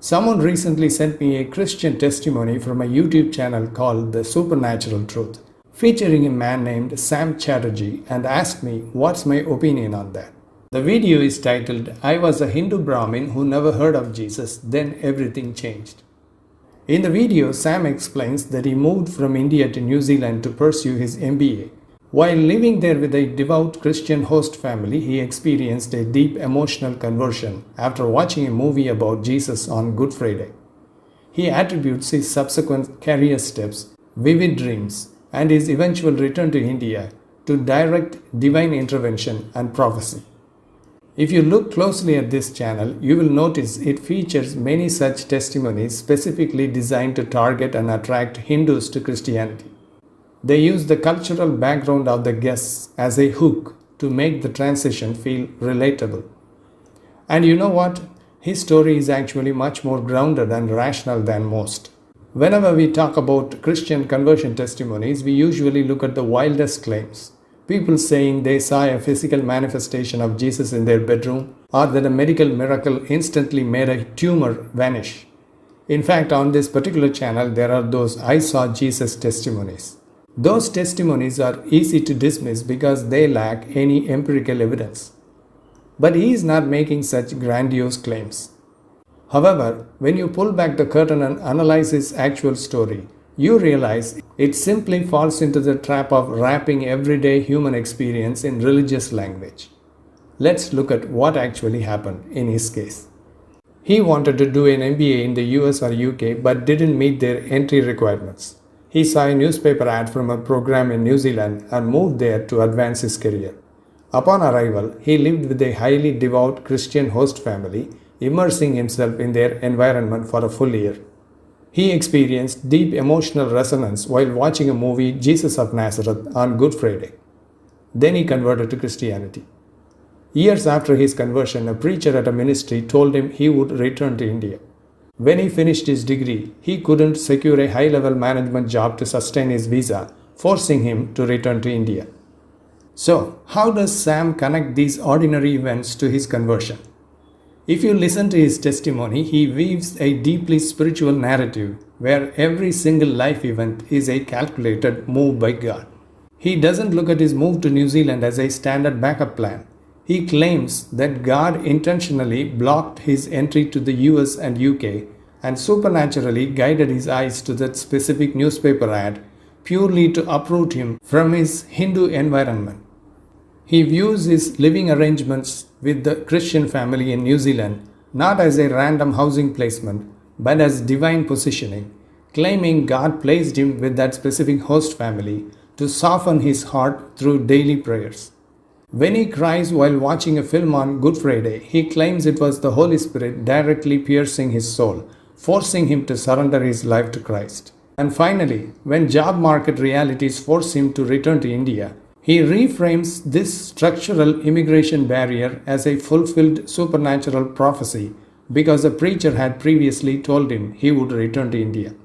Someone recently sent me a Christian testimony from a YouTube channel called The Supernatural Truth, featuring a man named Sam Chatterjee, and asked me what's my opinion on that. The video is titled, "I was a Hindu Brahmin who never heard of Jesus, then everything changed." In the video, Sam explains that he moved from India to New Zealand to pursue his MBA. While living there with a devout Christian host family, he experienced a deep emotional conversion after watching a movie about Jesus on Good Friday. He attributes his subsequent career steps, vivid dreams, and his eventual return to India to direct divine intervention and prophecy. If you look closely at this channel, you will notice it features many such testimonies specifically designed to target and attract Hindus to Christianity. They use the cultural background of the guests as a hook to make the transition feel relatable. And you know what? His story is actually much more grounded and rational than most. Whenever we talk about Christian conversion testimonies, we usually look at the wildest claims. People saying they saw a physical manifestation of Jesus in their bedroom, or that a medical miracle instantly made a tumor vanish. In fact, on this particular channel, there are those "I saw Jesus" testimonies. Those testimonies are easy to dismiss because they lack any empirical evidence. But he is not making such grandiose claims. However, when you pull back the curtain and analyze his actual story, you realize it simply falls into the trap of wrapping everyday human experience in religious language. Let's look at what actually happened in his case. He wanted to do an MBA in the US or UK but didn't meet their entry requirements. He saw a newspaper ad from a program in New Zealand and moved there to advance his career. Upon arrival, he lived with a highly devout Christian host family, immersing himself in their environment for a full year. He experienced deep emotional resonance while watching a movie, Jesus of Nazareth, on Good Friday. Then he converted to Christianity. Years after his conversion, a preacher at a ministry told him he would return to India. When he finished his degree, he couldn't secure a high-level management job to sustain his visa, forcing him to return to India. So, how does Sam connect these ordinary events to his conversion? If you listen to his testimony, he weaves a deeply spiritual narrative where every single life event is a calculated move by God. He doesn't look at his move to New Zealand as a standard backup plan. He claims that God intentionally blocked his entry to the US and UK and supernaturally guided his eyes to that specific newspaper ad purely to uproot him from his Hindu environment. He views his living arrangements with the Christian family in New Zealand not as a random housing placement but as divine positioning, claiming God placed him with that specific host family to soften his heart through daily prayers. When he cries while watching a film on Good Friday, he claims it was the Holy Spirit directly piercing his soul, forcing him to surrender his life to Christ. And finally, when job market realities force him to return to India, he reframes this structural immigration barrier as a fulfilled supernatural prophecy because a preacher had previously told him he would return to India.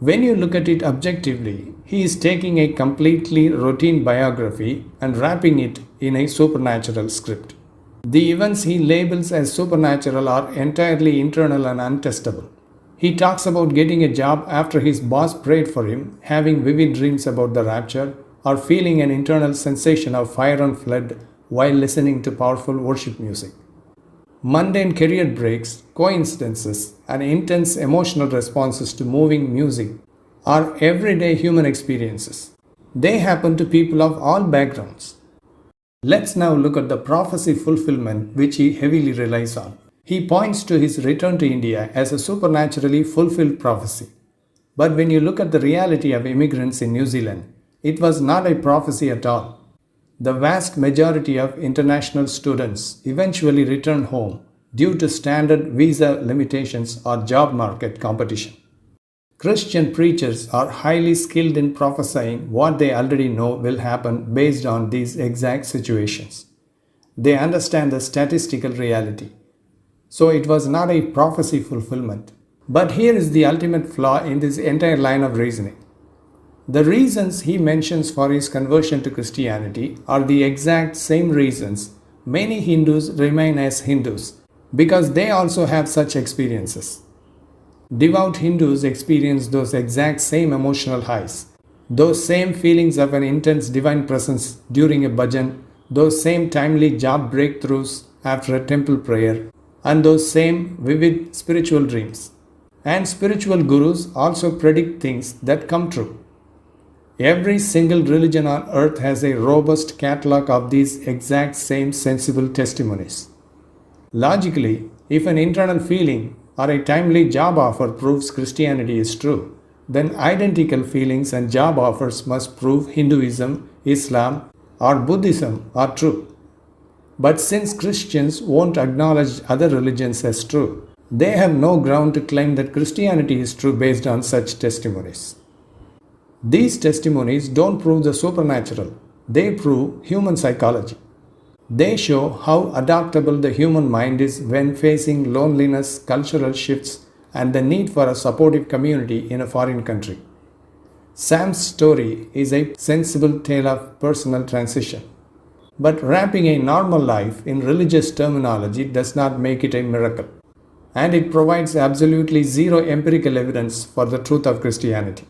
When you look at it objectively, he is taking a completely routine biography and wrapping it in a supernatural script. The events he labels as supernatural are entirely internal and untestable. He talks about getting a job after his boss prayed for him, having vivid dreams about the rapture, or feeling an internal sensation of fire and flood while listening to powerful worship music. Mundane career breaks, coincidences, and intense emotional responses to moving music are everyday human experiences. They happen to people of all backgrounds. Let's now look at the prophecy fulfillment which he heavily relies on. He points to his return to India as a supernaturally fulfilled prophecy. But when you look at the reality of immigrants in New Zealand, it was not a prophecy at all. The vast majority of international students eventually return home due to standard visa limitations or job market competition. Christian preachers are highly skilled in prophesying what they already know will happen based on these exact situations. They understand the statistical reality. So it was not a prophecy fulfillment. But here is the ultimate flaw in this entire line of reasoning. The reasons he mentions for his conversion to Christianity are the exact same reasons many Hindus remain as Hindus. because they also have such experiences. Devout Hindus experience those exact same emotional highs, those same feelings of an intense divine presence during a bhajan, those same timely job breakthroughs after a temple prayer, and those same vivid spiritual dreams. And spiritual gurus also predict things that come true. Every single religion on earth has a robust catalog of these exact same sensible testimonies. Logically, if an internal feeling or a timely job offer proves Christianity is true, then identical feelings and job offers must prove Hinduism, Islam, or Buddhism are true. But since Christians won't acknowledge other religions as true, they have no ground to claim that Christianity is true based on such testimonies. These testimonies don't prove the supernatural, they prove human psychology. They show how adaptable the human mind is when facing loneliness, cultural shifts, and the need for a supportive community in a foreign country. Sam's story is a sensible tale of personal transition. But wrapping a normal life in religious terminology does not make it a miracle. And it provides absolutely zero empirical evidence for the truth of Christianity.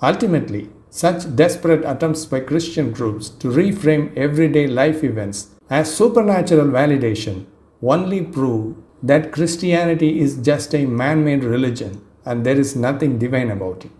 Ultimately, such desperate attempts by Christian groups to reframe everyday life events as supernatural validation only prove that Christianity is just a man-made religion and there is nothing divine about it.